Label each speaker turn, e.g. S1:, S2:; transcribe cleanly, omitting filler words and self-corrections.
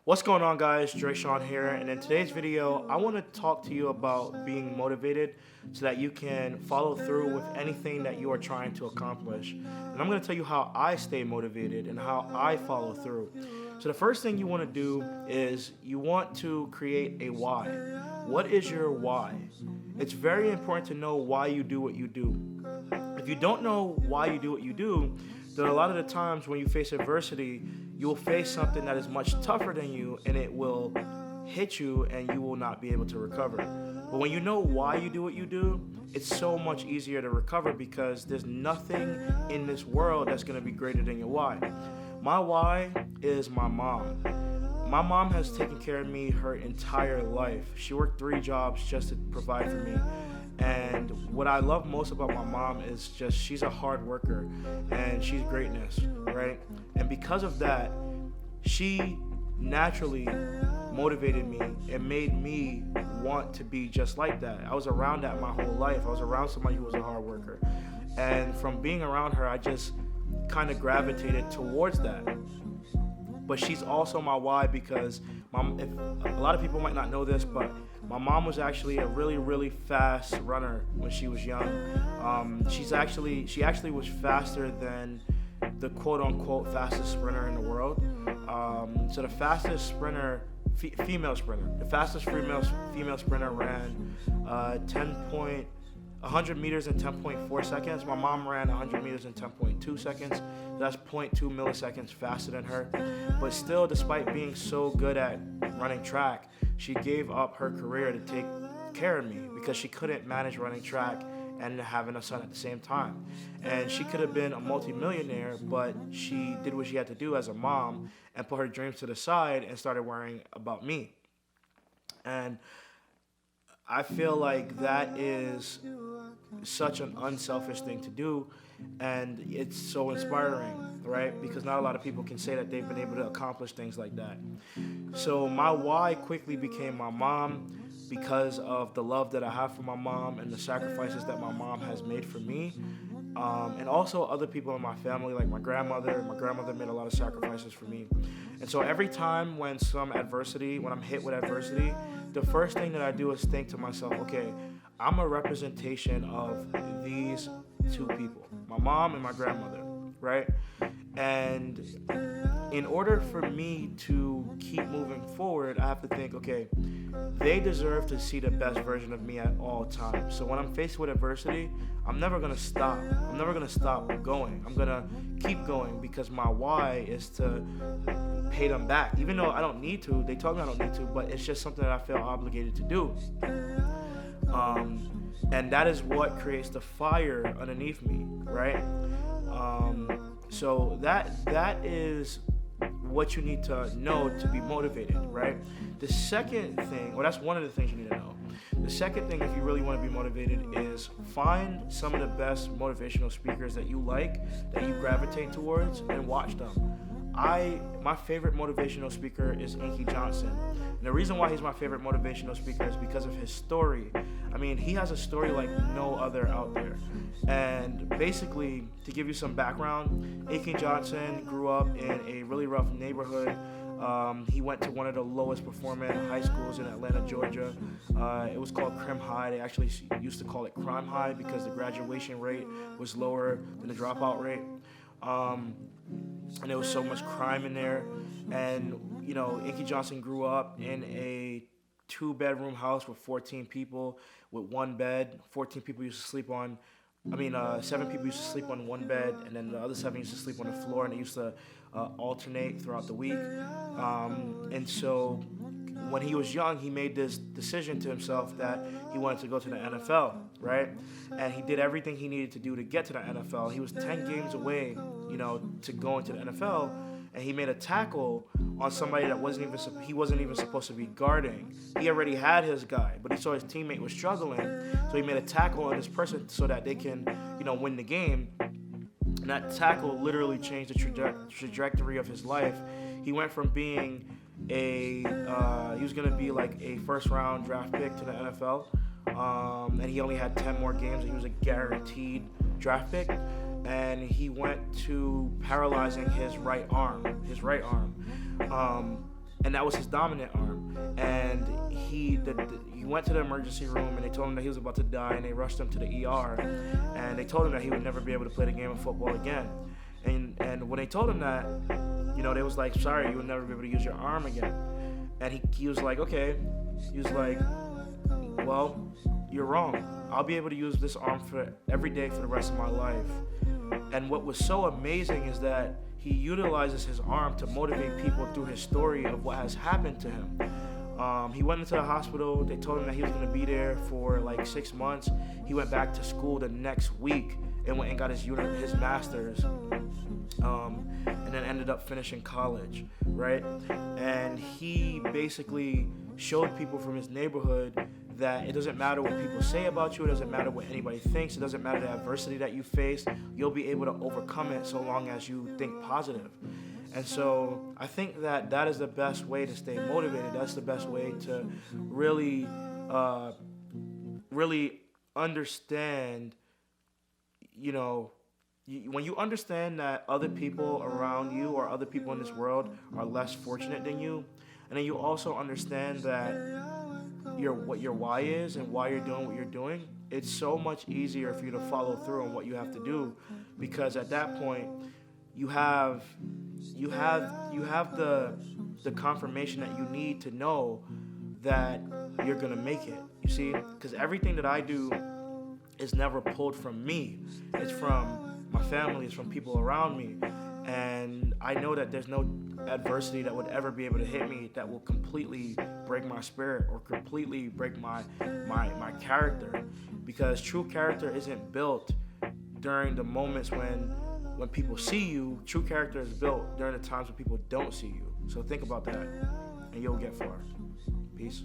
S1: What's going on, guys? Dresean here, and in today's video I want to talk to you about being motivated so that you can follow through with anything that you are trying to accomplish. And I'm going to tell you how I stay motivated and how I follow through. So the first thing you want to do is you want to create a why. What is your why? It's very important to know why you do what you do. If you don't know why you do what you do, then a lot of the times when you face adversity, you will face something that is much tougher than you, and it will hit you and you will not be able to recover. But when you know why you do what you do, it's so much easier to recover because there's nothing in this world that's going to be greater than your why. My why is my mom. My mom has taken care of me her entire life. She worked 3 jobs just to provide for me. And what I love most about my mom is just she's a hard worker and she's greatness, right? And because of that, she naturally motivated me and made me want to be just like that. I was around that my whole life. I was around somebody who was a hard worker. And from being around her, I just kind of gravitated towards that. But she's also my why because a lot of people might not know this, but my mom was actually a really fast runner when she was young. She actually was faster than the quote-unquote fastest sprinter in the world. So the fastest sprinter, female sprinter, the fastest female sprinter ran 100 meters in 10.4 seconds. My mom ran 100 meters in 10.2 seconds. That's 0.2 milliseconds faster than her. But still, despite being so good at running track, she gave up her career to take care of me because she couldn't manage running track and having a son at the same time. And she could have been a multi-millionaire, but she did what she had to do as a mom and put her dreams to the side and started worrying about me. And I feel like that is such an unselfish thing to do, and it's so inspiring, right? Because not a lot of people can say that they've been able to accomplish things like that. So my why quickly became my mom because of the love that I have for my mom and the sacrifices that my mom has made for me. And also other people in my family, like my grandmother. My grandmother made a lot of sacrifices for me. And so every time when I'm hit with adversity, the first thing that I do is think to myself, okay, I'm a representation of these 2 people, my mom and my grandmother, right? And in order for me to keep moving forward, I have to think, okay, they deserve to see the best version of me at all times. So when I'm faced with adversity, I'm never going to stop. I'm never going to stop going. I'm going to keep going because my why is to pay them back. Even though I don't need to, they told me I don't need to, but it's just something that I feel obligated to do. And that is what creates the fire underneath me, right? So that is what you need to know to be motivated, right? The second thing, well, that's one of the things you need to know. The second thing, if you really want to be motivated, is find some of the best motivational speakers that you like, that you gravitate towards, and watch them. My favorite motivational speaker is Inky Johnson. And the reason why he's my favorite motivational speaker is because of his story. I mean, he has a story like no other out there. And basically, to give you some background, Inky Johnson grew up in a really rough neighborhood. He went to one of the lowest performing high schools in Atlanta, Georgia. It was called Crim High. They actually used to call it Crime High because the graduation rate was lower than the dropout rate. And there was so much crime in there. And, you know, Inky Johnson grew up in a 2-bedroom house with 14 people with 1 bed. 14 people used to sleep on, 7 people used to sleep on 1 bed, and then the other 7 used to sleep on the floor, and they used to alternate throughout the week. And so when he was young, he made this decision to himself that he wanted to go to the NFL, right? And he did everything he needed to do to get to the NFL. He was 10 games away, to go into the NFL, and he made a tackle on somebody that he wasn't even supposed to be guarding. He already had his guy, but he saw his teammate was struggling, so he made a tackle on this person so that they can, win the game. And that tackle literally changed the trajectory of his life. He went from being he was going to be like a first-round draft pick to the NFL, and he only had 10 more games, and he was a guaranteed draft pick. And he went to paralyzing his right arm. and that was his dominant arm. And he went to the emergency room, and they told him that he was about to die, and they rushed him to the ER, and they told him that he would never be able to play the game of football again. And when they told him that, they was like, sorry, you will never be able to use your arm again. And he was like, okay. He was like, well, you're wrong. I'll be able to use this arm for every day for the rest of my life. And what was so amazing is that he utilizes his arm to motivate people through his story of what has happened to him. He went into the hospital. They told him that he was going to be there for like 6 months. He went back to school the next week and went and got his master's, and then ended up finishing college, right? And he basically showed people from his neighborhood that it doesn't matter what people say about you, it doesn't matter what anybody thinks, it doesn't matter the adversity that you face, you'll be able to overcome it so long as you think positive. And so I think that is the best way to stay motivated. That's the best way to really understand, when you understand that other people around you or other people in this world are less fortunate than you, and then you also understand that what your why is and why you're doing what you're doing, it's so much easier for you to follow through on what you have to do, because at that point you have the confirmation that you need to know that you're gonna make it. You see, because everything that I do is never pulled from me. It's from my family, it's from people around me. And I know that there's no adversity that would ever be able to hit me that will completely break my spirit or completely break my character. Because true character isn't built during the moments when people see you. True character is built during the times when people don't see you. So think about that, and you'll get far. Peace.